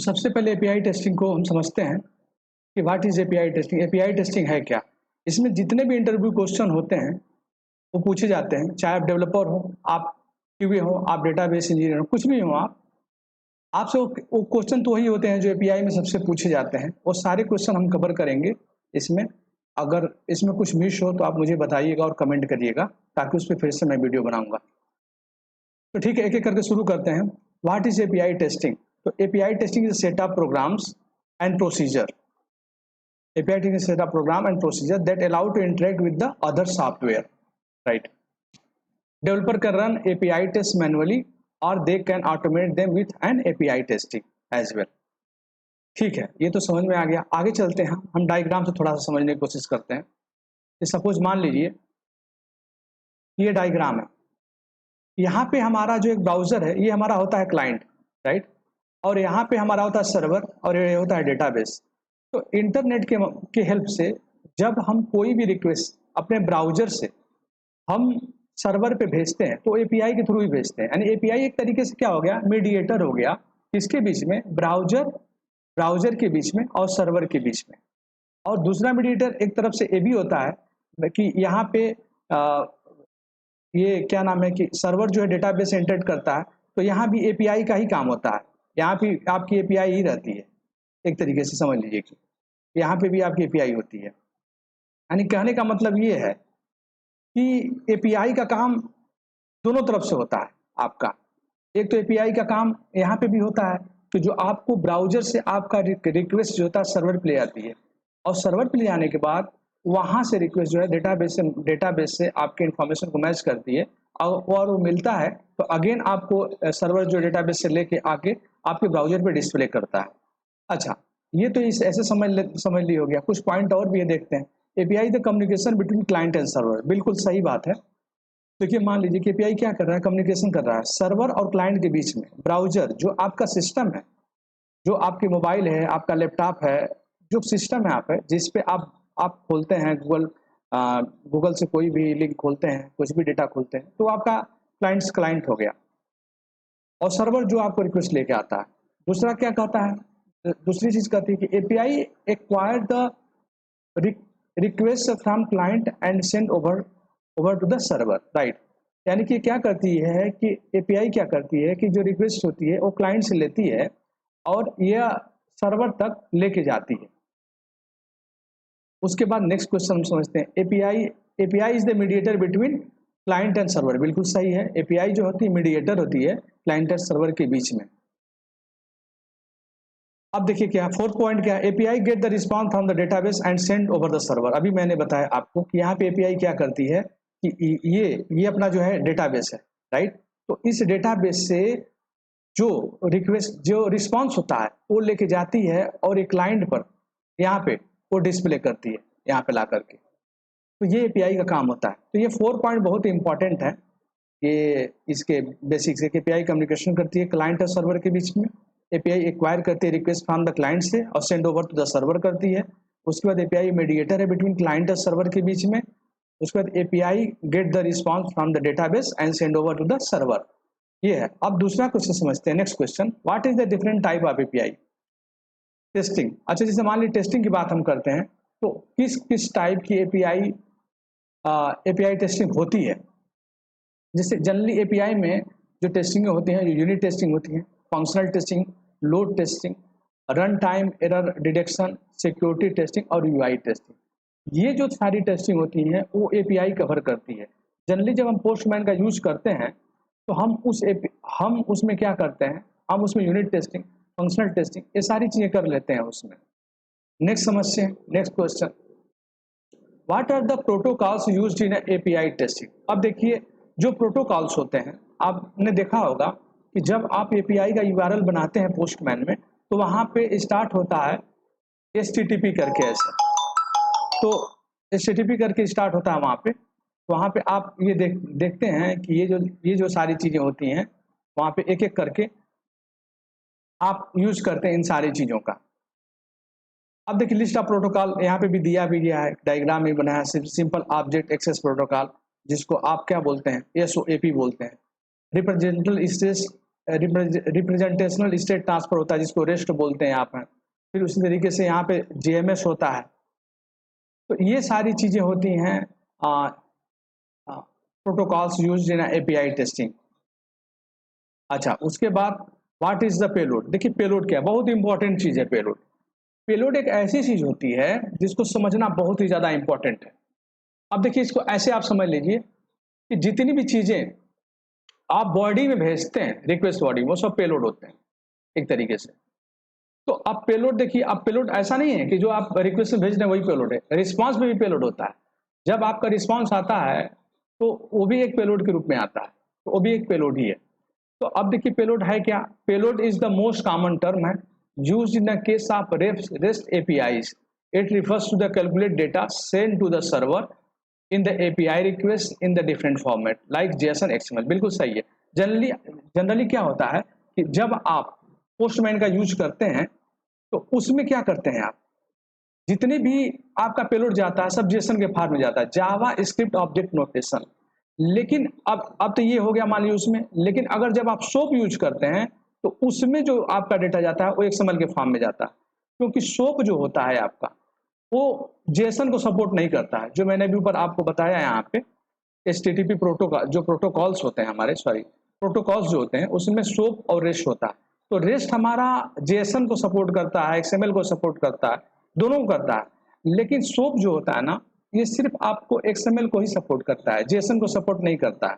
सबसे पहले API testing को हम समझते हैं कि what is API testing. API testing है क्या? इसमें जितने भी इंटरव्यू क्वेश्चन होते हैं वो पूछे जाते हैं, चाहे आप डेवलपर हो, आप क्यूए हो, आप डेटाबेस इंजीनियर हो, कुछ भी हो आप, आपसे वो क्वेश्चन तो वही होते हैं जो एपीआई में सबसे पूछे जाते हैं। वो सारे क्वेश्चन हम कवर करेंगे इसमें। अगर इसमें कुछ मिस हो तो आप मुझे बताइएगा और कमेंट करिएगा, ताकि उस पर फिर से मैं वीडियो बनाऊंगा। तो ठीक है, एक एक करके शुरू करते हैं। What is API testing? तो API testing is set of programs and procedure. API testing is a set of program and procedure that allow to interact with the other software, right? Developer can run API tests manually or they can automate them with an API testing as well. ठीक है, ये तो समझ में आ गया। आगे चलते हैं, हम डायग्राम से थोड़ा सा समझने की कोशिश करते हैं। कि सपोज मान लीजिए ये डायग्राम है, यहाँ पे हमारा जो एक ब्राउजर है ये हमारा होता है क्लाइंट, राइट? और यहाँ पे हमारा होता है सर्वर और ये होता है डेटाबेस। तो इंटरनेट के हेल्प से जब हम कोई भी रिक्वेस्ट अपने ब्राउजर से हम सर्वर पे भेजते हैं तो एपीआई के थ्रू ही भेजते हैं। यानी एपीआई एक तरीके से क्या हो गया, मीडिएटर हो गया इसके बीच में, ब्राउजर के बीच में और सर्वर के बीच में। और दूसरा मीडिएटर एक तरफ से ये भी होता है कि यहाँ पे ये क्या नाम है कि सर्वर जो है डेटाबेस से इंटरेक्ट करता है, तो यहाँ भी एपीआई का ही काम होता है। यहाँ भी आपकी एपीआई ही रहती है, एक तरीके से समझ लीजिए कि यहाँ पे भी आपकी एपीआई होती है। यानी कहने का मतलब ये है कि एपीआई का काम दोनों तरफ से होता है आपका। एक तो एपीआई का काम यहाँ पे भी होता है कि जो आपको ब्राउजर से आपका रिक्वेस्ट जो होता है सर्वर पे ले आती है, और सर्वर पे ले आने के बाद वहाँ से रिक्वेस्ट जो है डेटाबेस से आपके इन्फॉर्मेशन को मैच करती है और वो मिलता है तो अगेन आपको सर्वर जो डेटाबेस से लेके आके आपके ब्राउजर पे डिस्प्ले करता है। अच्छा, ये तो इस ऐसे समझ ली हो गया। कुछ पॉइंट और भी है, देखते हैं। API the communication between client and server, बिल्कुल सही बात है। देखिए मान लीजिए कि एपीआई क्या कर रहा है, कम्युनिकेशन कर रहा है सर्वर और क्लाइंट के बीच में। ब्राउजर जो आपका सिस्टम है, जो आपकी मोबाइल है, आपका लैपटॉप है, जो सिस्टम है आप है जिस पे आप खोलते हैं गूगल से कोई भी लिंक खोलते हैं, कुछ भी डेटा खोलते हैं, तो आपका क्लाइंट हो गया। और सर्वर जो आपको रिक्वेस्ट लेके आता है। दूसरा क्या कहता है, दूसरी चीज कहती है कि API acquire the request from client and send over to the server, right? यानी कि क्या करती है कि एपीआई क्या करती है कि जो रिक्वेस्ट होती है वो क्लाइंट से लेती है और यह सर्वर तक लेके जाती है। उसके बाद नेक्स्ट क्वेश्चन हम समझते हैं। API is the mediator between client and server, बिल्कुल सही है। एपीआई जो होती है मीडिएटर होती है क्लाइंट और सर्वर के बीच में। अब देखिए क्या फोर्थ पॉइंट क्या है, API get the response from the database and send over the server. अभी मैंने बताया आपको कि यहाँ पे एपीआई क्या करती है कि ये अपना जो है डेटाबेस है, राइट? तो इस डेटाबेस से जो रिस्पॉन्स होता है वो लेके जाती है और एक क्लाइंट पर यहाँ पे वो डिस्प्ले करती है यहाँ पे ला करके। तो ये एपीआई का काम होता है। तो ये 4 पॉइंट बहुत इंपॉर्टेंट है। ये इसके बेसिक्स है कि एपीआई कम्युनिकेशन करती है क्लाइंट और सर्वर के बीच में। एपीआई एक्वायर करती है रिक्वेस्ट फ्रॉम द क्लाइंट से और send over to the server करती है। उसके बाद एपीआई मीडिएटर है बिटवीन क्लाइंट और सर्वर के बीच में। उसके बाद API get the response from the database and send over to the server. ये है। अब दूसरा क्वेश्चन समझते हैं। Next question, what is the different type of API? Testing. अच्छा, जैसे मान ली टेस्टिंग की बात हम करते हैं तो किस टाइप की एपीआई टेस्टिंग होती है। जैसे जनरली एपीआई में जो टेस्टिंग होती हैं, जो यूनिट टेस्टिंग होती है, functional testing, load testing, run time error detection, security testing और यूआई टेस्टिंग, ये जो सारी टेस्टिंग होती है वो एपीआई कवर करती है। जनरली जब हम पोस्टमैन का यूज करते हैं तो हम उसमें क्या करते हैं, हम उसमें यूनिट टेस्टिंग, फंक्शनल टेस्टिंग, ये सारी चीज़ें कर लेते हैं उसमें। नेक्स्ट समझते हैं। Next question, what are the protocols used in API testing? अब देखिए जो प्रोटोकॉल्स होते हैं, आपने देखा होगा कि जब आप एपीआई का यूआरएल बनाते हैं पोस्टमैन में तो वहाँ पे स्टार्ट होता है एचटीटीपी करके, ऐसे तो एचटीटीपी करके स्टार्ट होता है वहाँ पे आप ये देखते हैं कि ये जो सारी चीज़ें होती हैं वहाँ पे एक एक करके आप यूज करते हैं इन सारी चीज़ों का। अब देखिए लिस्ट ऑफ प्रोटोकॉल यहाँ पे भी दिया गया है, डायग्राम में बनाया है। सिंपल ऑब्जेक्ट एक्सेस प्रोटोकॉल, जिसको आप क्या बोलते हैं, एसओएपी बोलते हैं। Representative space representational state transfer होता है जिसको रेस्ट बोलते हैं यहाँ पर। फिर उसी तरीके से यहाँ पे जेएमएस होता है। तो ये सारी चीज़ें होती हैं protocols used in API testing. अच्छा, उसके बाद व्हाट इज द पेलोड। देखिए पेलोड क्या है, बहुत इंपॉर्टेंट चीज़ है पेलोड। पेलोड एक ऐसी चीज़ होती है जिसको समझना बहुत ही ज़्यादा इंपॉर्टेंट है। अब देखिए इसको ऐसे आप समझ लीजिए कि जितनी भी चीज़ें आप बॉडी में भेजते हैं, रिक्वेस्ट बॉडी में, वो सब पेलोड होते हैं एक तरीके से। तो अब पेलोड देखिए, अब पेलोड ऐसा नहीं है कि जो आप रिक्वेस्ट में भेज रहे हैं वही पेलोड है, रिस्पांस में भी पेलोड होता है। जब आपका रिस्पांस आता है तो वो भी एक पेलोड के रूप में आता है, तो वो भी एक पेलोड ही है। तो अब देखिए पेलोड है क्या। Payload is the most common term है used in the case of REST APIs. It refers to the calculate data sent to the server in the API request in the different format like JSON, XML। बिल्कुल सही है। Generally क्या होता है कि जब आप पोस्टमैन का यूज करते हैं तो उसमें क्या करते हैं आप, जितने भी आपका पेलोड जाता है सब जेसन के फॉर्म में जाता है, जावा स्क्रिप्ट ऑब्जेक्ट नोटेशन। लेकिन अब तो ये हो गया मान लीजिए उसमें, लेकिन अगर जब आप सोप यूज करते हैं तो उसमें जो आपका डेटा जाता है वो एक्सएमएल के फॉर्म में जाता है, क्योंकि सोप जो होता है आपका वो जेसन को सपोर्ट नहीं करता है। जो मैंने भी ऊपर आपको बताया यहाँ पे एचटीटीपी प्रोटोकॉल, जो प्रोटोकॉल्स होते हैं हमारे, प्रोटोकॉल्स जो होते हैं उसमें सोप और रेस्ट होता है। तो रेस्ट हमारा जेसन को सपोर्ट करता है, एक्सएमएल को सपोर्ट करता है, दोनों को करता है। लेकिन सोप जो होता है ना, ये सिर्फ आपको एक्सएमएल को ही सपोर्ट करता है, जेसन को सपोर्ट नहीं करता है।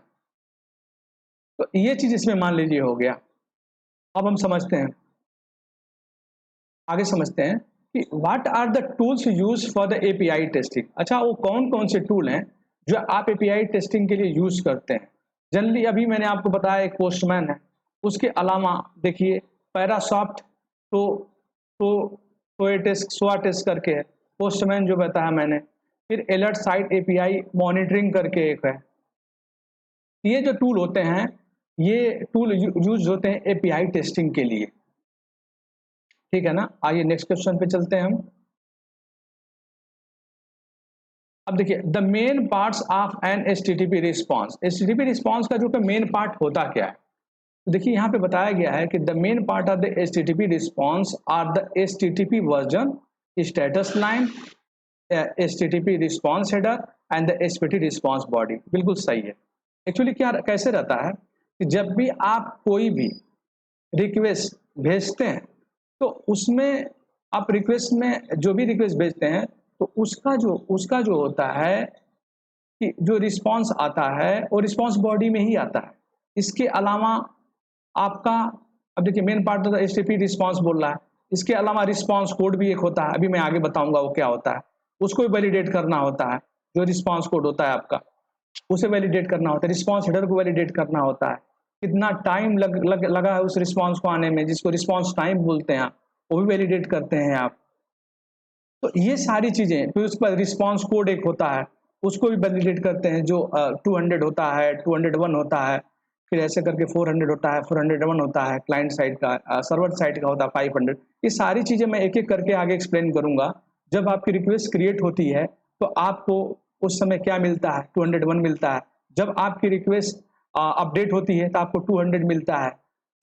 तो ये चीज इसमें मान लीजिए हो गया। अब हम समझते हैं, आगे समझते हैं कि what are the tools use for the API testing. अच्छा, वो कौन कौन से टूल हैं जो आप एपीआई टेस्टिंग के लिए यूज करते हैं। जनरली अभी मैंने आपको बताया एक पोस्टमैन है, उसके अलावा देखिए पैरासॉफ्ट सोआ टेस्ट करके है, पोस्टमैन जो बताया मैंने। फिर अलर्ट साइट एपीआई मॉनिटरिंग करके एक है। ये जो टूल होते हैं, ये टूल यूज होते हैं एपीआई टेस्टिंग के लिए, ठीक है ना। आइए नेक्स्ट क्वेश्चन पे चलते हैं हम। अब देखिए the main parts of an HTTP response. HTTP response का जो मेन पार्ट होता क्या है, तो देखिए यहाँ पे बताया गया है कि the main part of the HTTP response are the HTTP version, status line, HTTP response header and the HTTP response body. बिल्कुल सही है। एक्चुअली क्या कैसे रहता है कि जब भी आप कोई भी रिक्वेस्ट भेजते हैं तो उसमें आप रिक्वेस्ट में जो भी रिक्वेस्ट भेजते हैं तो उसका जो होता है कि जो रिस्पांस आता है वो रिस्पांस बॉडी में ही आता है। इसके अलावा आपका, अब देखिए मेन पार्ट तो एचटीटीपी रिस्पांस बोल रहा है, इसके अलावा रिस्पांस कोड भी एक होता है, अभी मैं आगे बताऊंगा वो क्या होता है। उसको भी वैलिडेट करना होता है, जो रिस्पांस कोड होता है आपका उसे वैलिडेट करना होता है, रिस्पांस हेडर को वैलिडेट करना होता है, कितना टाइम लगा है उस रिस्पांस को आने में, जिसको रिस्पांस टाइम बोलते हैं, वो भी वैलिडेट करते हैं आप। तो ये सारी चीजें, फिर उसके बाद रिस्पांस कोड एक होता है, उसको भी वैलिडेट करते हैं, जो 200 होता है, 201 होता है, फिर ऐसे करके 400 होता है, 401 होता है, क्लाइंट साइड का, सर्वर साइड का होता है 500। ये सारी चीजें मैं एक एक करके आगे एक्सप्लेन करूंगा। जब आपकी रिक्वेस्ट क्रिएट होती है तो आपको उस समय क्या मिलता है, 201 मिलता है। जब आपकी रिक्वेस्ट अपडेट होती है तो आपको 200 मिलता है।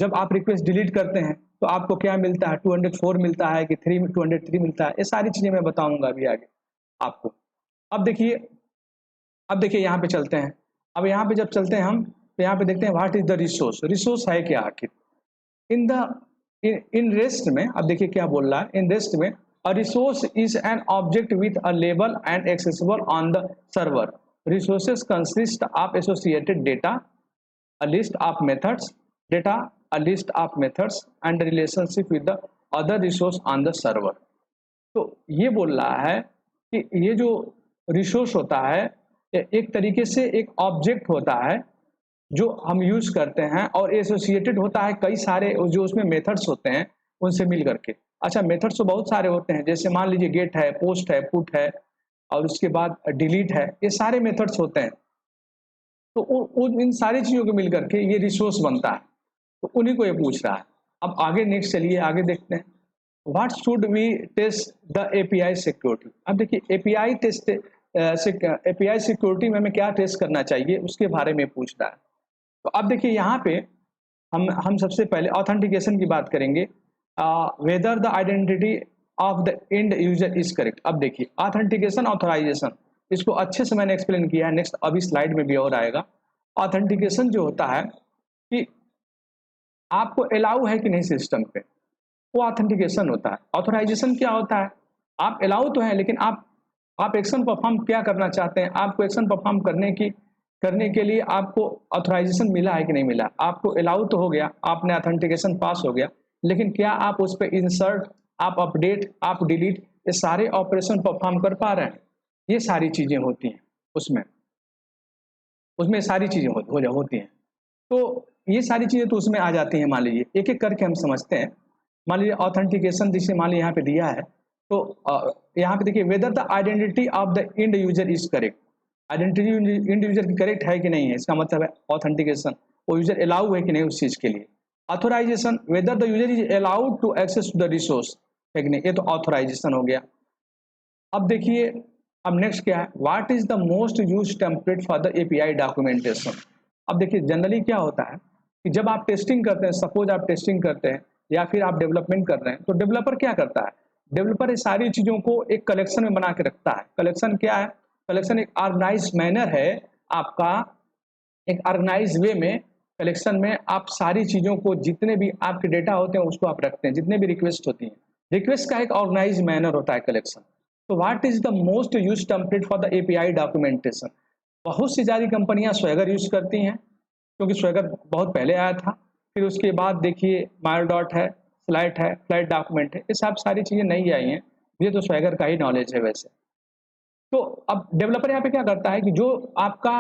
जब आप रिक्वेस्ट डिलीट करते हैं तो आपको क्या मिलता है, 204 मिलता है कि 203 मिलता है। ये सारी चीजें मैं बताऊंगा अभी आगे आपको। अब देखिए यहाँ पे चलते हैं। अब यहाँ पे जब चलते हैं हम तो यहाँ पे देखते हैं what is the resource. Resource है क्या आखिर इन रेस्ट में। अब देखिए क्या बोल रहा है, इन रेस्ट में a resource is an object with a label and accessible on the server. Resources consist of associated data, a list of methods, data, a list of methods and relationship with the other resource on the server। तो ये बोल रहा है कि ये जो resource होता है एक तरीके से एक ऑब्जेक्ट होता है जो हम यूज करते हैं, और एसोसिएटेड होता है कई सारे जो उसमें मेथड्स होते हैं उनसे मिल करके। अच्छा, मेथड्स तो बहुत सारे होते हैं, जैसे मान लीजिए गेट है, पोस्ट है, पुट है, और उसके बाद डिलीट है, ये सारे मेथड्स होते हैं। तो इन सारी चीज़ों को मिलकर के ये रिसोर्स बनता है, तो उन्हीं को ये पूछ रहा है। अब आगे नेक्स्ट चलिए आगे देखते हैं, what should we test the API security. अब देखिए एपीआई सिक्योरिटी में हमें क्या टेस्ट करना चाहिए उसके बारे में पूछ रहा है। तो अब देखिए यहाँ पे हम सबसे पहले ऑथेंटिकेशन की बात करेंगे, whether the identity of the end user is correct. अब देखिए ऑथेंटिकेशन ऑथराइजेशन, इसको अच्छे से मैंने एक्सप्लेन किया है, नेक्स्ट अभी स्लाइड में भी और आएगा। ऑथेंटिकेशन जो होता है कि आपको अलाउ है कि नहीं सिस्टम पे, वो ऑथेंटिकेशन होता है। ऑथराइजेशन क्या होता है, आप अलाउ तो है लेकिन आप एक्शन परफॉर्म क्या करना चाहते हैं, आपको एक्शन परफॉर्म करने के लिए आपको ऑथराइजेशन मिला है कि नहीं मिला। आपको अलाउ तो हो गया, आपने ऑथेंटिकेशन पास हो गया, लेकिन क्या आप उस पर इंसर्ट, आप अपडेट, आप डिलीट, ये सारे ऑपरेशन परफॉर्म कर पा रहे हैं। ये सारी चीज़ें होती हैं उसमें उसमें सारी चीज़ें होती हैं। तो ये सारी चीज़ें तो उसमें आ जाती हैं। मान लीजिए एक एक करके हम समझते हैं। मान लीजिए ऑथेंटिकेशन जिसे मान लीजिए यहाँ पे दिया है, तो यहाँ पे देखिए whether the identity of the end user is correct. Identity and user की करेक्ट है कि नहीं है, इसका मतलब है ऑथेंटिकेशन, वो यूजर अलाउ है कि नहीं उस चीज़ के लिए। Authorization, whether the user is allowed to access to the resource है कि नहीं, ये तो ऑथोराइजेशन हो गया। अब देखिए अब नेक्स्ट क्या है, what is the most use template for the API documentation. अब देखिए जनरली क्या होता है कि जब आप टेस्टिंग करते हैं, सपोज आप टेस्टिंग करते हैं या फिर आप डेवलपमेंट कर रहे हैं, तो डेवलपर क्या करता है, डेवलपर ये सारी चीज़ों को एक कलेक्शन में बना के रखता है। कलेक्शन क्या है, कलेक्शन एक ऑर्गेनाइज मैनर है आपका, एक ऑर्गेनाइज वे में कलेक्शन में आप सारी चीज़ों को, जितने भी आपके डेटा होते हैं उसको आप रखते हैं, जितने भी रिक्वेस्ट होती हैं, रिक्वेस्ट का एक ऑर्गेनाइज मैनर होता है कलेक्शन। तो what is the most use template for the API documentation. बहुत सी सारी कंपनियां स्वेगर यूज करती हैं, क्योंकि स्वेगर बहुत पहले आया था। फिर उसके बाद देखिए मायर डॉट है, स्लाइट है, फ्लाइट डॉक्यूमेंट है, ये सब सारी चीज़ें नहीं आई हैं, ये तो स्वेगर का ही नॉलेज है वैसे। तो अब डेवलपर यहाँ पे क्या करता है कि जो आपका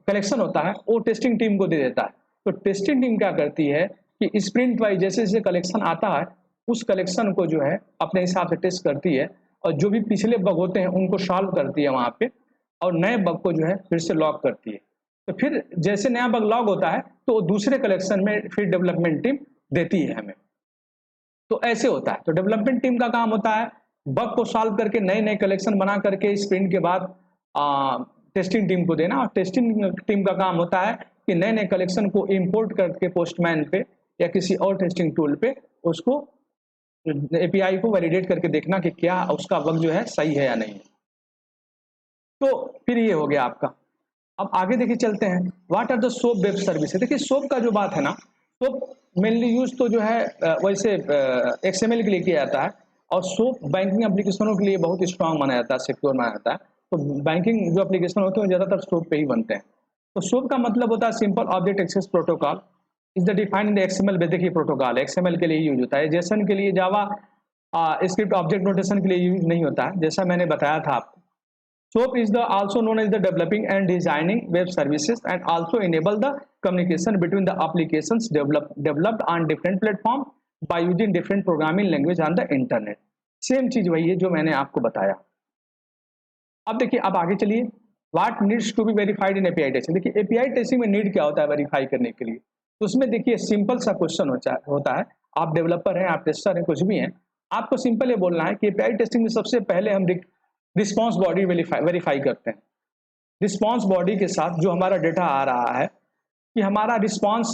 कलेक्शन होता है वो टेस्टिंग टीम को दे देता है। तो टेस्टिंग टीम क्या करती है कि स्प्रिंट वाइज जैसे जैसे कलेक्शन आता है, उस कलेक्शन को जो है अपने हिसाब से टेस्ट करती है, और जो भी पिछले बग होते हैं उनको सॉल्व करती है वहाँ पे, और नए बग को जो है फिर से लॉग करती है। तो फिर जैसे नया बग लॉग होता है तो दूसरे कलेक्शन में फिर डेवलपमेंट टीम देती है हमें। तो ऐसे होता है। तो डेवलपमेंट टीम का काम होता है बग को सॉल्व करके नए नए कलेक्शन बना करके स्प्रिंट के बाद टेस्टिंग टीम को देना, और टेस्टिंग टीम का काम होता है कि नए नए कलेक्शन को इंपोर्ट करके पोस्टमैन पे या किसी और टेस्टिंग टूल पे उसको एपीआई को वैलिडेट करके देखना कि क्या उसका बग जो है सही है या नहीं है। तो फिर ये हो गया आपका। अब आगे देखिए चलते हैं, what are the SOAP web services. देखिए सोप का जो बात है ना, सोप मेनली यूज तो जो है वैसे एक्सएमएल के लिए किया जाता है, और सोप बैंकिंग एप्लीकेशनों के लिए बहुत स्ट्रांग माना जाता है, सिक्योर माना जाता है। तो बैंकिंग जो एप्लीकेशन होते हैं ज़्यादातर सोप पे ही बनते हैं। तो सोप का मतलब होता है simple object access protocol is the defined in the XML. देखिए प्रोटोकॉल एक्सएमएल के लिए यूज होता है, जेसन के लिए, जावा स्क्रिप्ट ऑब्जेक्ट नोटेशन के लिए यूज नहीं होता है, जैसा मैंने बताया था आपको। SOAP is the also known as the developing and designing web services and also enable the communication between the applications developed on different platform by using different programming language on the internet। Same चीज वही है जो मैंने आपको बताया। अब देखिए अब आगे चलिए, what needs to be verified in API testing. देखिए एपीआई टेस्टिंग में नीड क्या होता है वेरीफाई करने के लिए, तो उसमें देखिए सिंपल सा क्वेश्चन होता है। आप डेवलपर हैं, आप टेस्टर हैं, कुछ भी हैं, आपको सिंपल ये बोलना है कि एपीआई टेस्टिंग में सबसे पहले हम रिस्पॉन्स बॉडी वेरीफाई करते हैं। रिस्पॉन्स बॉडी के साथ जो हमारा डेटा आ रहा है कि हमारा रिस्पॉन्स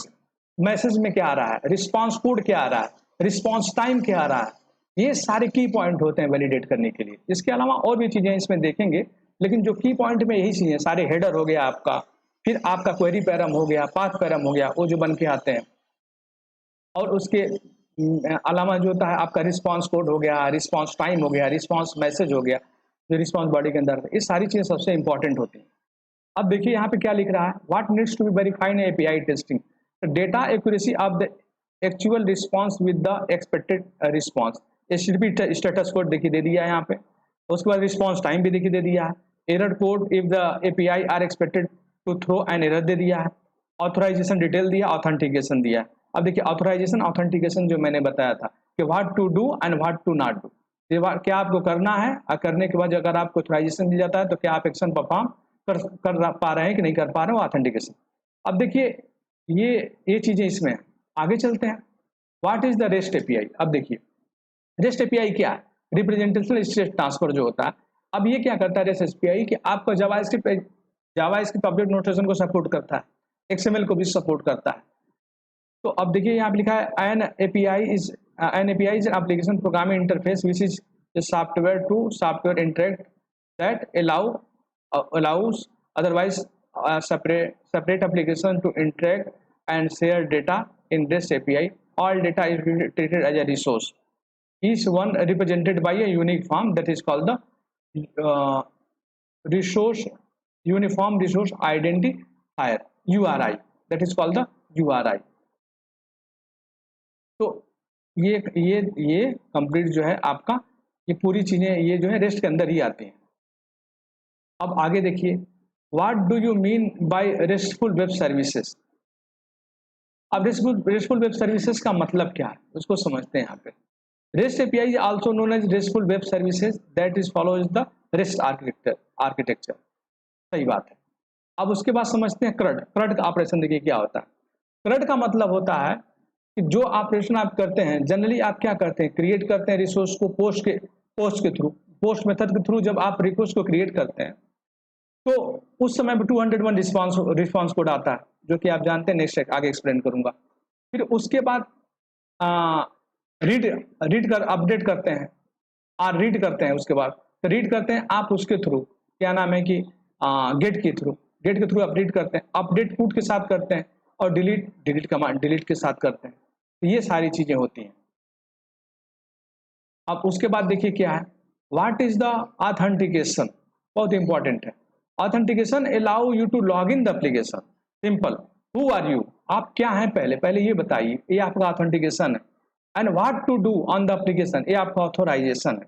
मैसेज में क्या आ रहा है, रिस्पॉन्स कोड क्या आ रहा है, रिस्पॉन्स टाइम क्या आ रहा है, ये सारे की पॉइंट होते हैं वैलिडेट करने के लिए। इसके अलावा और भी चीज़ें इसमें देखेंगे, लेकिन जो की पॉइंट में यही चीज़ें, सारे हेडर हो गया आपका, फिर आपका क्वेरी पैरम हो गया, पाथ पैरम हो गया, वो जो बन के आते हैं, और उसके अलावा जो होता है आपका रिस्पॉन्स कोड हो गया, रिस्पॉन्स टाइम हो गया, रिस्पॉन्स मैसेज हो गया, जो रिस्पॉन्स बॉडी के अंदर, ये सारी चीज़ें सबसे इंपॉर्टेंट होती हैं। अब देखिए यहाँ पे क्या लिख रहा है, what needs to be verified in API testing, data accuracy of the actual response with the expected response. HTTP status code देखिए दे दिया है यहाँ पे, उसके बाद रिस्पॉन्स टाइम भी देखिए दे दिया है, error code if the API are expected to throw an error दे दिया है, ऑथराइजेशन डिटेल दिया, ऑथेंटिकेशन दिया है। अब देखिए ऑथराइजेशन ऑथेंटिकेशन जो मैंने बताया था कि what to do and what to not do, क्या आपको करना है, और करने के बाद अगर आपको ऑथराइजेशन दिया जाता है तो क्या आप एक्शन परफॉर्म कर पा रहे हैं कि नहीं कर पा रहे हो, ऑथेंटिकेशन। अब देखिए ये चीज़ें इसमें हैं। आगे चलते हैं, what is the rest API. अब देखिए रेस्ट एपीआई क्या है, रिप्रेजेंटेशनल स्टेट ट्रांसफर जो होता है। अब ये क्या करता है रेस्ट एपीआई कि आपका जावास्क्रिप्ट ऑब्जेक्ट नोटेशन को सपोर्ट करता है, एक्सएमएल को भी सपोर्ट करता है। तो अब देखिए यहाँ पे लिखा है an API is an application programming interface which is software to software interact that allows otherwise separate application to interact and share data in REST API. All data is treated as a resource, each one represented by a unique form that is called the uh, resource uniform resource identifier, URI, that is called the URI. तो ये complete जो है आपका, ये पूरी चीजें ये जो है रेस्ट के अंदर ही आती हैं। अब आगे देखिए, what do you mean by restful web services. अब रेस्टफुल वेब सर्विसेज का मतलब क्या है उसको समझते हैं। यहाँ पे REST API is also known as RESTful Web Services that is follows the REST architecture। सही बात है। अब उसके बाद समझते हैं CRUD का ऑपरेशन। देखिए क्या होता है। CRUD का मतलब होता है कि जो ऑपरेशन आप करते हैं, जनरली आप क्या करते हैं, क्रिएट करते हैं रिसोर्स को पोस्ट मेथड के थ्रू जब आप रिक्वेस्ट को क्रिएट करते हैं तो उस समय 201 रिस्पॉन्स कोड आता है, जो कि आप जानते हैं, नेक्स्ट आगे एक्सप्लेन करूंगा। फिर उसके बाद रीड कर अपडेट करते हैं और रीड करते हैं। उसके बाद रीड करते हैं आप उसके थ्रू, क्या नाम है कि गेट के थ्रू अपडेट करते हैं, अपडेट पुट के साथ करते हैं, और डिलीट कमांड डिलीट के साथ करते हैं। तो ये सारी चीजें होती हैं। अब उसके बाद देखिए क्या है, व्हाट इज द ऑथेंटिकेशन। बहुत इंपॉर्टेंट है। Authentication allow you to log in the application. Simple, who are you, आप क्या हैं, पहले ये बताइए, ये आपका ऑथेंटिकेशन है। And what to do on the application, ये आपका ऑथोराइजेशन है।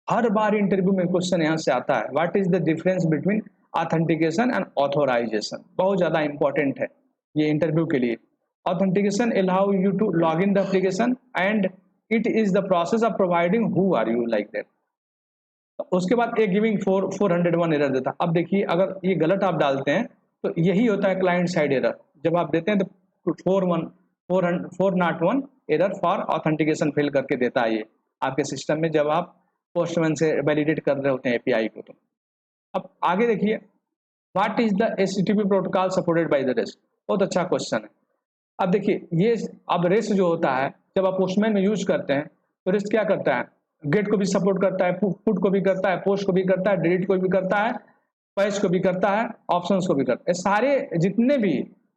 हर बार इंटरव्यू में क्वेश्चन यहाँ से आता है, what is the difference between authentication and authorization. बहुत ज्यादा इंपॉर्टेंट है ये इंटरव्यू के लिए। Authentication allow you to log in the application and it is the process of providing who are you, like that. उसके बाद ए गिविंग 401 एरर देता। अब देखिए अगर ये गलत आप डालते हैं तो यही होता है क्लाइंट साइड एरर। जब आप देते हैं तो 401 एरर फॉर ऑथेंटिकेशन फेल करके देता है ये आपके सिस्टम में, जब आप पोस्टमैन से वैलिडेट कर रहे होते हैं एपीआई को। तो अब आगे देखिए, what is the HTTP protocol supported by the rest. बहुत अच्छा क्वेश्चन है। अब देखिए ये, अब रेस्ट जो होता है जब आप पोस्टमैन में यूज करते हैं तो रेस्ट क्या करता है, गेट को भी सपोर्ट करता है, पुट को भी करता है, पोस्ट को भी करता है, डिलीट को भी करता है, पैच को भी करता है, ऑप्शंस को भी करता है। सारे जितने भी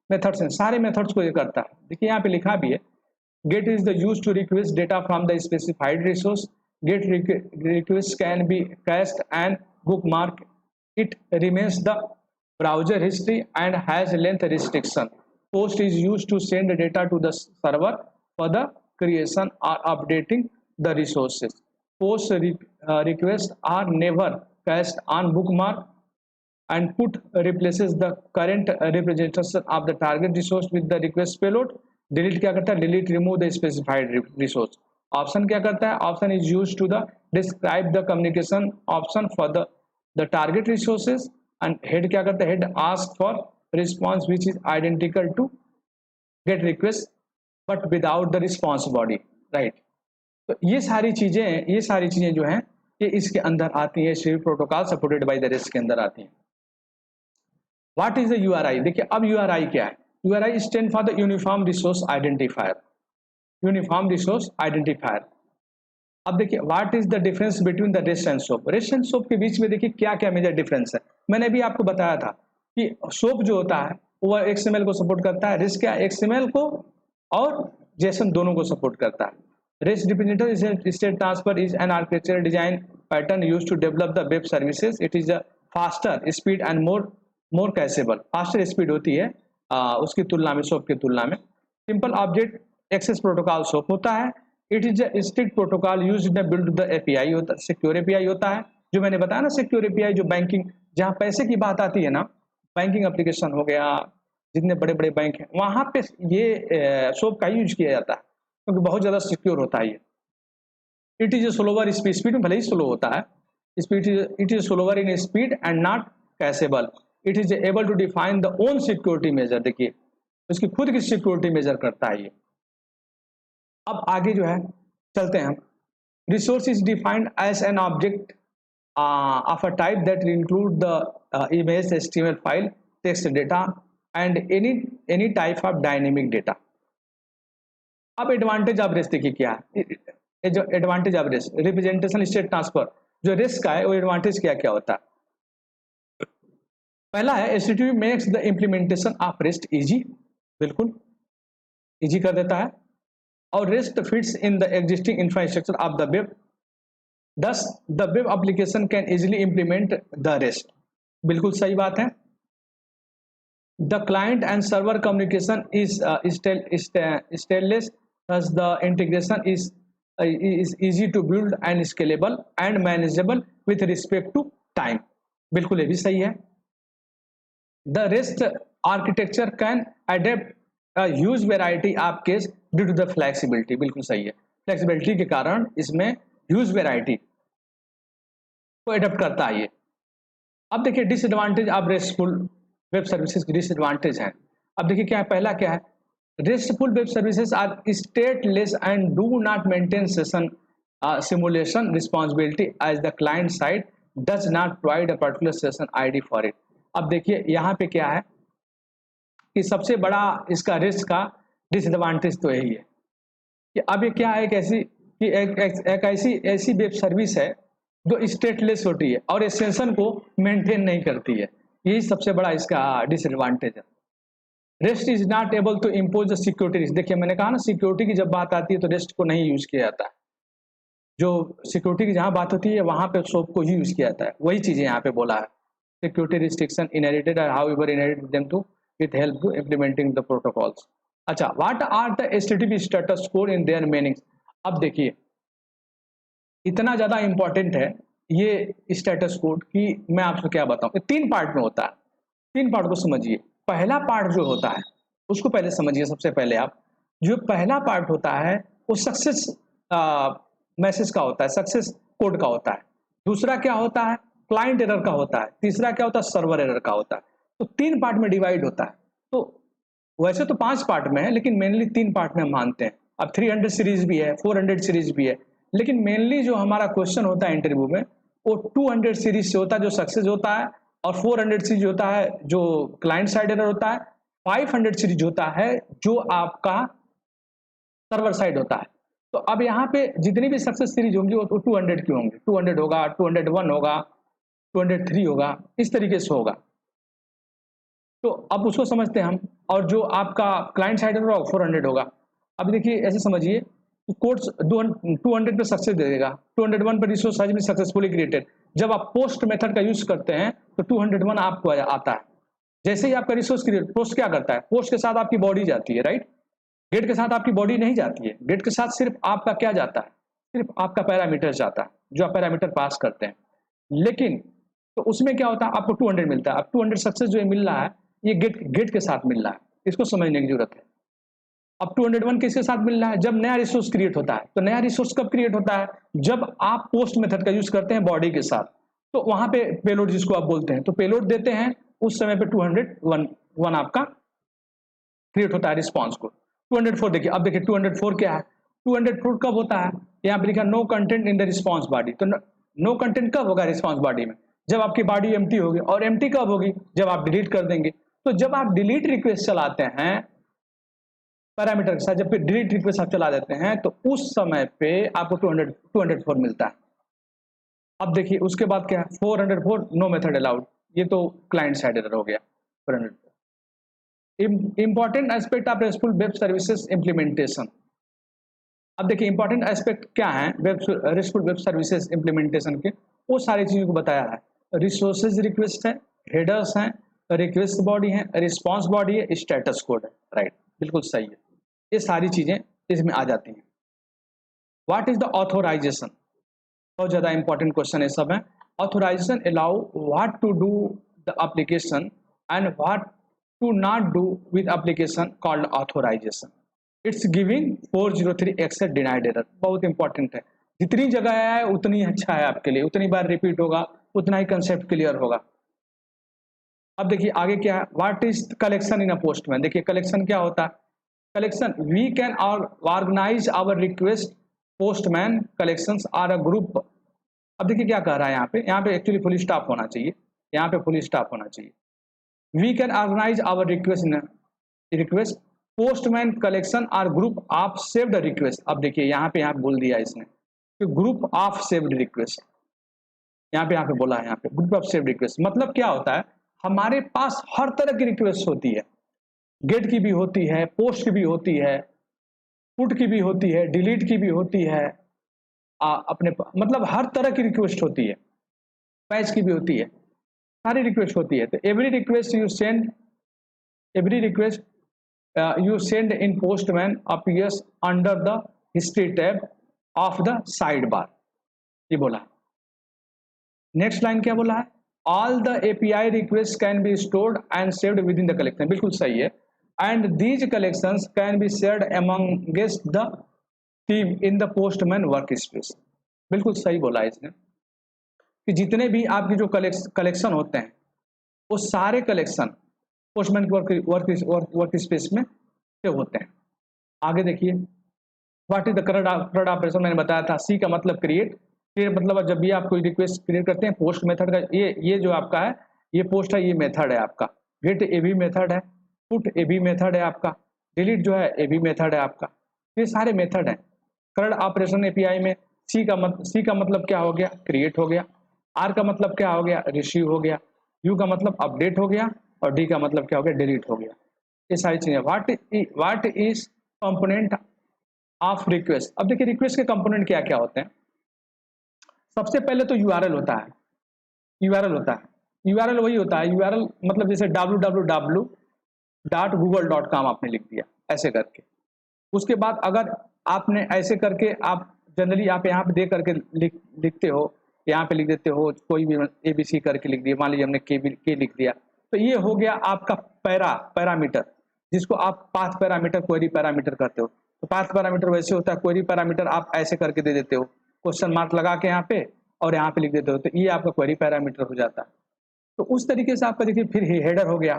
मेथड्स हैं सारे मेथड्स को ये करता है। देखिए यहाँ पे लिखा भी है, get is the use to request data from the specified resource. Get request can be cached and bookmark. It remains the browser history and has length restriction. Post is used to send data to the server for the creation or updating the resources. Post requests are never cached on bookmark, and put replaces the current representation of the target resource with the request payload. Delete क्या करता है, delete remove the specified resource. Option क्या करता है, option is used to the describe the communication option for the target resources. And head क्या करता है, head ask for response which is identical to get request but without the response body, right। तो ये सारी चीजें जो हैं ये इसके अंदर आती है, HTTP protocol supported by the rest के अंदर आती हैं। What is the URI। देखिए अब URI क्या है, URI stand for the uniform resource identifier. Uniform resource identifier. अब देखिए what is the difference between the rest and soap. Rest and soap के बीच में देखिए क्या क्या मेजर डिफरेंस है। मैंने भी आपको बताया था कि सोप जो होता है वो XML को सपोर्ट करता है, रेस्ट क्या XML को और JSON दोनों को सपोर्ट करता है। REST representative state transfer is an architecture design pattern used to develop the web services. It is a faster speed and more cacheable. Faster speed होती है उसकी तुलना में, सोप की तुलना में। Simple object access protocol SOAP होता है। It is a strict protocol used in build the API होता है, सिक्योर API होता है। जो मैंने बताया ना सिक्योर API, जो बैंकिंग, जहाँ पैसे की बात आती है ना, बैंकिंग एप्लीकेशन हो गया, जितने बड़े बड़े बैंक हैं वहाँ पे ये सोप का यूज किया जाता है क्योंकि बहुत ज़्यादा सिक्योर होता है ये। इट इज स्लोवर स्पीड में भले ही स्लो होता है, it is slower in speed and not cacheable. It is able to define the own security measure. देखिए उसकी खुद की सिक्योरिटी मेजर करता है ये। अब आगे जो है चलते हैं हम। Resource is defined as an object of a type that include the image, HTML file, text data and any type of dynamic data। अब एडवांटेज ऑफ रेस्ट देखिए क्या है, ये जो advantage of rest representation state transfer जो rest का है वो एडवांटेज क्या क्या होता है। पहला है HTTP makes the implementation of REST easy, बिल्कुल इजी कर देता है, और REST fits in the existing infrastructure of the web, thus the web application can easily implement the REST, बिल्कुल सही बात है। The client and server communication is stateless, thus the integration is easy to build and scalable and manageable with respect to time, बिल्कुल ये भी सही है। The REST architecture can adapt a huge variety of case due to the flexibility, बिल्कुल सही है, flexibility के कारण इसमें ह्यूज वेराइटी को एडेप्ट करता है ये। अब देखिए disadvantage of restful web services की डिसएडवांटेज है। अब देखिए क्या है, पहला क्या है, RESTful web services are stateless and do not maintain session simulation responsibility as the client side does not provide a particular session ID for it। अब देखिए यहाँ पे क्या है कि सबसे बड़ा इसका रिस्क का डिसएडवांटेज तो यही है कि अब ये क्या है एक ऐसी वेब सर्विस है जो स्टेटलेस होती है और इस सेशन को मेंटेन नहीं करती है, यही सबसे बड़ा इसका डिसएडवांटेज है। REST is not able to impose the security risk, देखिए मैंने कहा ना सिक्योरिटी की जब बात आती है तो रेस्ट को नहीं यूज किया जाता है, जो सिक्योरिटी की जहाँ बात होती है वहाँ पे सोप को ही यूज किया जाता है, वही चीज़ें यहाँ पे बोला है। सिक्योरिटी रिस्ट्रिक्शन इनहेरिटेड और however inherited them to with help to implementing the protocols. अच्छा, what are the HTTP status code in their meanings. अब देखिए इतना ज़्यादा इंपॉर्टेंट है ये स्टेटस कोड कि मैं आपको क्या बताऊँ, तीन पार्ट में होता है, तीन पार्ट को समझिए। पहला पार्ट जो होता है उसको पहले समझिए, सबसे पहले आप जो पहला पार्ट होता है वो सक्सेस मैसेज का होता है, सक्सेस कोड का होता है। दूसरा क्या होता है, क्लाइंट एरर का होता है। तीसरा क्या होता है, सर्वर एरर का होता है। तो तीन पार्ट में डिवाइड होता है। तो वैसे तो 5 पार्ट में है लेकिन मेनली 3 पार्ट में हम मानते हैं। अब 300 सीरीज भी है, 400 सीरीज भी है, लेकिन मेनली जो हमारा क्वेश्चन होता है इंटरव्यू में वो 200 सीरीज से होता है जो सक्सेस होता है, और 400 सीरीज होता है जो क्लाइंट साइड एरर होता है, 500 सीरीज होता है जो आपका सर्वर साइड होता है। तो अब यहाँ पे जितनी भी सक्सेस सीरीज होंगी वो 200 की होंगी, 200 होगा, 201 होगा, 203 होगा, इस तरीके से होगा। तो अब उसको समझते हैं हम, और जो आपका क्लाइंट साइड होगा 400 होगा। अब देखिए ऐसे समझिए कोड्स 200 पे सक्सेस दे देगा, 201 पर रिसोर्स साइज में सक्सेसफुली क्रिएटेड। जब आप पोस्ट मेथड का यूज करते हैं तो 201 आपको आता है। जैसे ही आपका रिसोर्स क्रिएट, पोस्ट क्या करता है, पोस्ट के साथ आपकी बॉडी जाती है, राइट। गेट के साथ आपकी बॉडी नहीं जाती है, गेट के साथ सिर्फ आपका क्या जाता है, सिर्फ आपका पैरामीटर जाता है, जो आप पैरामीटर पास करते हैं। लेकिन तो उसमें क्या होता है, आपको 200 मिलता है। अब 200 सक्सेस जो मिल रहा है ये गेट के साथ मिल रहा है, इसको समझने की जरूरत है। अब 201 किसके साथ मिल रहा है, जब नया रिसोर्स क्रिएट होता है। तो नया रिसोर्स कब क्रिएट होता है, जब आप पोस्ट मेथड का यूज करते हैं बॉडी के साथ। तो वहां पे पेलोड जिसको आप बोलते हैं, तो पेलोड देते हैं, उस समय पे 201 आपका क्रिएट होता है रिस्पॉन्स को। 204 देखिए, अब देखिए 204 क्या है, 204 कब होता है, यहाँ पे लिखा no content in the response body. तो नो कंटेंट कब होगा रिस्पॉन्स बॉडी में, जब आपकी बॉडी एम्प्टी होगी। और एम्प्टी कब होगी, जब आप डिलीट कर देंगे। तो जब आप डिलीट रिक्वेस्ट चलाते हैं पैरामीटर के साथ, जब फिर डिलीट रिक्वेस्ट आप चला देते हैं तो उस समय पे आपको 204 मिलता है। अब देखिए उसके बाद क्या है, 404 नो मेथड अलाउड, ये तो क्लाइंट साइड एरर हो गया। 404 important aspect of restful web services implementation. अब देखिए इंपॉर्टेंट एस्पेक्ट क्या है रेस्टफुल वेब सर्विसेज इंप्लीमेंटेशन के, वो सारी चीजों को बताया है। रिसोर्सेज रिक्वेस्ट है, हेडर्स हैं, रिक्वेस्ट बॉडी है, रिस्पॉन्स बॉडी है, स्टेटस कोड है, राइट, बिल्कुल सही है। ये सारी चीजें इसमें आ जाती हैं। व्हाट इज द ऑथोराइजेशन, बहुत ज़्यादा इंपॉर्टेंट क्वेश्चन है सब है। Authorization allow what to do the application and what to not do with application called authorization. It's giving 403 except denied error, बहुत इंपॉर्टेंट है। जितनी जगह है उतनी अच्छा है आपके लिए, उतनी बार रिपीट होगा उतना ही कंसेप्ट क्लियर होगा। अब देखिए आगे क्या है, what is collection in a Postman. देखिए कलेक्शन क्या होता है, collection we can organise our request Postman collections are a group. अब देखिए क्या कह रहा है यहाँ पे एक्चुअली फुल स्टॉप होना चाहिए, यहाँ पे फुल स्टॉप होना चाहिए। We can organise our request in request Postman collection are group of saved request. अब देखिए यहाँ पे बोल दिया इसने कि ग्रुप ऑफ सेव्ड रिक्वेस्ट, यहाँ पे बोला है, यहाँ पे ग्रुप ऑफ सेव्ड रिक्वेस्ट मतलब क्या होता है, हमारे पास हर तरह की रिक्वेस्ट होती है, गेट की भी होती है, पोस्ट की भी होती है, पुट की भी होती है, डिलीट की भी होती है, मतलब हर तरह की रिक्वेस्ट होती है, पैच की भी होती है, सारी रिक्वेस्ट होती है। तो every request you send in postman appears under the history tab of the side bar, ये बोला। नेक्स्ट लाइन क्या बोला है, all the API request can be stored and saved with in the collection, बिल्कुल सही है। And these collections can be shared amongst the team in the postman work space, बिल्कुल सही बोला इसने कि जितने भी आपके जो कलेक्शन होते हैं वो सारे कलेक्शन पोस्टमैन वर्क स्पेस में सेव होते हैं। आगे देखिए, what is the current operation, मैंने बताया था। सी का मतलब क्रिएट मतलब जब भी आप कोई रिक्वेस्ट क्रिएट करते हैं, पोस्ट मेथड का ये जो आपका है, ये पोस्ट है, ये मेथड है आपका। गेट ए भी मेथड है, पुट ए भी मेथड है आपका, डिलीट जो है ए भी मेथड है आपका, ये सारे मेथड हैं करंट ऑपरेशन एपीआई में। सी का मतलब क्या हो गया, क्रिएट हो गया। आर का मतलब क्या हो गया, रिसीव हो गया। यू का मतलब अपडेट हो गया, और डी का मतलब क्या हो गया, डिलीट हो गया। ये सारी चीजें। What is component of request. अब देखिए रिक्वेस्ट के कंपोनेंट क्या क्या होते हैं। सबसे पहले तो यूआरएल होता है, यूआरएल वही होता है, यूआरएल मतलब जैसे www.google.com आपने लिख दिया ऐसे करके। उसके बाद अगर आपने ऐसे करके, आप जनरली आप यहाँ पे दे करके लिखते हो, यहाँ पे लिख देते हो, कोई भी ABC करके लिख दिया, मान लीजिए हमने के लिख दिया, तो ये हो गया आपका पैरामीटर, जिसको आप पाथ पैरामीटर, क्वेरी पैरामीटर करते हो। तो पाथ पैरामीटर वैसे होता है, क्वेरी पैरामीटर आप ऐसे करके दे देते हो, क्वेश्चन मार्क लगा के यहाँ पे, और यहाँ पे लिख देते हो, तो ये आपका क्वेरी पैरामीटर हो जाता है। तो उस तरीके से आपका देखिए, फिर हेडर हो गया,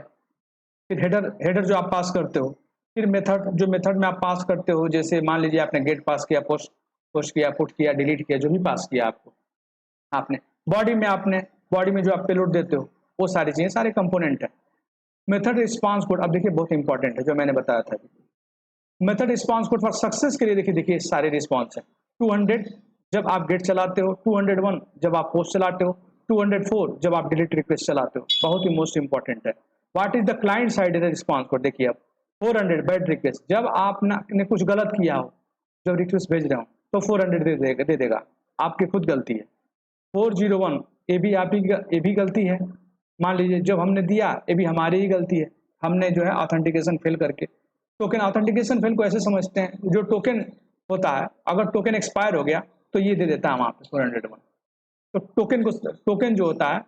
फिर हेडर जो आप पास करते हो, फिर मेथड में आप पास करते हो, जैसे मान लीजिए आपने गेट पास किया, पोस्ट किया, पुट किया, डिलीट किया, जो भी पास किया आपने बॉडी में जो आप पेलोड देते हो, वो सारी चीजें, सारे कंपोनेंट है। मेथड रिस्पांस कोड, अब देखिए बहुत इंपॉर्टेंट है, जो मैंने बताया था। Method response code for success के लिए देखिए सारे रिस्पांस है। 200 जब आप गेट चलाते हो, 201 जब आप पोस्ट चलाते हो, 204 जब आप डिलीट रिक्वेस्ट चलाते हो, बहुत ही मोस्ट इंपॉर्टेंट है। What is the client side response code, देखिए अब 400 बैड रिक्वेस्ट, जब आपने कुछ गलत किया हो, जब रिक्वेस्ट भेज रहे हो तो 400 दे देगा, आपकी खुद गलती है। 401 ये भी गलती है, मान लीजिए जब हमने दिया, ये भी हमारी ही गलती है, हमने जो है ऑथेंटिकेशन फेल करके। टोकन ऑथेंटिकेशन फेल को ऐसे समझते हैं, जो टोकन होता है, अगर टोकन एक्सपायर हो गया तो ये दे देता है वहाँ पे 401। तो टोकन जो होता है,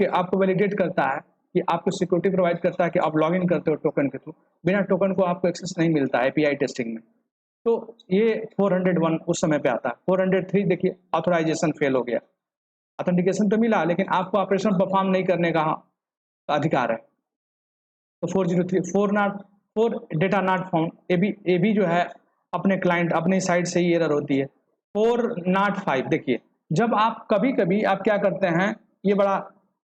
आपको वैलिडेट करता है, कि आपको सिक्योरिटी प्रोवाइड करता है कि आप लॉगिन करते हो टोकन के थ्रू, बिना टोकन को आपको एक्सेस नहीं मिलता है एपीआई टेस्टिंग में। तो ये 401 उस समय पे आता है। 403 देखिए ऑथोराइजेशन फेल हो गया, ऑथेंटिकेशन तो मिला लेकिन आपको ऑपरेशन परफॉर्म नहीं करने का अधिकार है। तो 403 404 डेटा नॉट फाउंड, ये भी जो है अपने क्लाइंट अपने साइड से ही एरर होती है। 405 देखिए, जब आप कभी आप क्या करते हैं, ये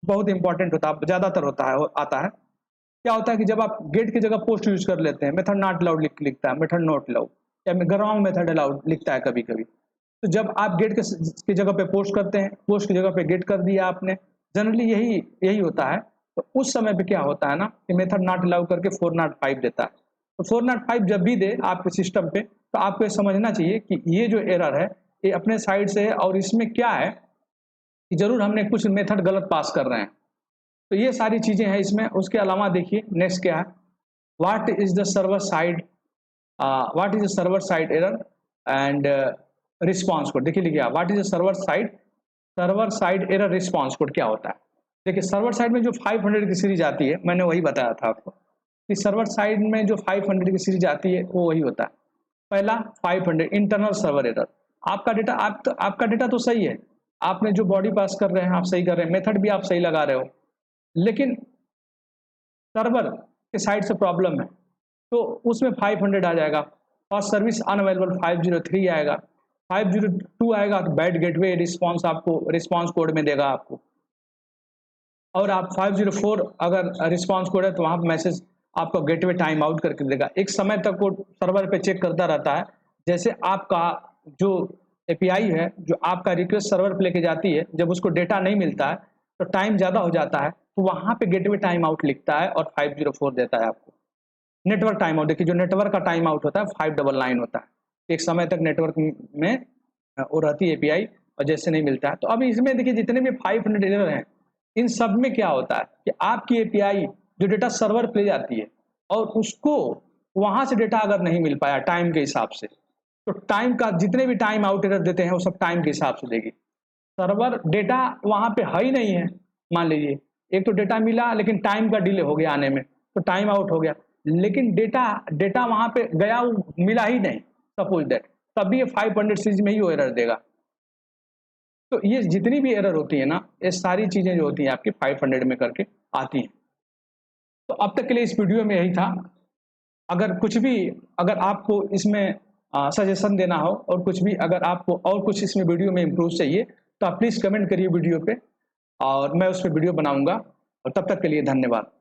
बहुत इंपॉर्टेंट होता है, ज़्यादातर आता है। क्या होता है कि जब आप गेट की जगह पोस्ट यूज कर लेते हैं, मेथड नॉट अलाउड लिखता है, मेथड नॉट अलाउड, या रॉन्ग मेथड अलाउड लिखता है कभी। तो जब आप गेट की जगह पे पोस्ट करते हैं, पोस्ट की जगह पे गेट कर दिया आपने, जनरली यही होता है। तो उस समय पे क्या होता है ना, कि मेथड नॉट अलाउ करके 405 देता है। तो 405 जब भी दे आपके सिस्टम पे, तो आपको ये समझना चाहिए कि ये जो एरर है, ये अपने साइड से है, और इसमें क्या है कि जरूर हमने कुछ मेथड गलत पास कर रहे हैं। तो ये सारी चीजें हैं इसमें। उसके अलावा देखिए नेक्स्ट क्या है, what is the server side error and response code. देखिए लिखिए, what is the server side error response code क्या होता है। देखिए सर्वर साइड में जो 500 की सीरीज आती है, मैंने वही बताया था आपको कि सर्वर साइड में जो 500 की सीरीज आती है वो वही होता है। पहला 500 इंटरनल सर्वर एरर, आपका डेटा तो सही है, आपने जो बॉडी पास कर रहे हैं आप सही कर रहे हैं, मेथड भी आप सही लगा रहे हो, लेकिन सर्वर के साइड से प्रॉब्लम है, तो उसमें 500 आ जाएगा। और सर्विस अनअवेलेबल 503 आएगा, 502 आएगा तो बैड गेटवे रिस्पॉन्स आपको रिस्पॉन्स कोड में देगा आपको। और आप 504 अगर रिस्पॉन्स कोड है तो वहाँ मैसेज आपका गेटवे टाइम आउट करके देगा। एक समय तक वो सर्वर पे चेक करता रहता है। जैसे आपका जो एपीआई है, जो आपका रिक्वेस्ट सर्वर पे लेके जाती है, जब उसको डेटा नहीं मिलता है, तो टाइम ज़्यादा हो जाता है, तो वहाँ पे गेटवे टाइम आउट लिखता है और 504 देता है आपको। नेटवर्क टाइम आउट, देखिए जो नेटवर्क का टाइम आउट होता है 599 होता है। एक समय तक नेटवर्क में वो रहती है एपीआई, और जैसे नहीं मिलता है। तो अब इसमें देखिए जितने भी 500 एरर हैं, इन सब में क्या होता है कि आपकी एपीआई जो डेटा सर्वर पे ले जाती है और उसको वहाँ से डेटा अगर नहीं मिल पाया टाइम के हिसाब से, तो टाइम का जितने भी टाइम आउट एरर देते हैं वो सब टाइम के हिसाब से देगी। सर्वर डेटा वहाँ पे है ही नहीं है, मान लीजिए एक तो डेटा मिला लेकिन टाइम का डिले हो गया आने में, तो टाइम आउट हो गया। लेकिन डेटा डेटा वहाँ पे गया, वो मिला ही नहीं, सपोज दैट, तभी ये 500 सीरीज में ही वो एरर देगा। तो ये जितनी भी एरर होती है ना, ये सारी चीज़ें जो होती हैं आपकी 500 में करके आती हैं। तो अब तक के लिए इस वीडियो में यही था। अगर कुछ भी, अगर आपको इसमें सजेशन देना हो और कुछ भी, अगर आपको और कुछ इसमें वीडियो में इम्प्रूव चाहिए, तो आप प्लीज़ कमेंट करिए वीडियो पे और मैं उस पर वीडियो बनाऊंगा। और तब तक के लिए धन्यवाद।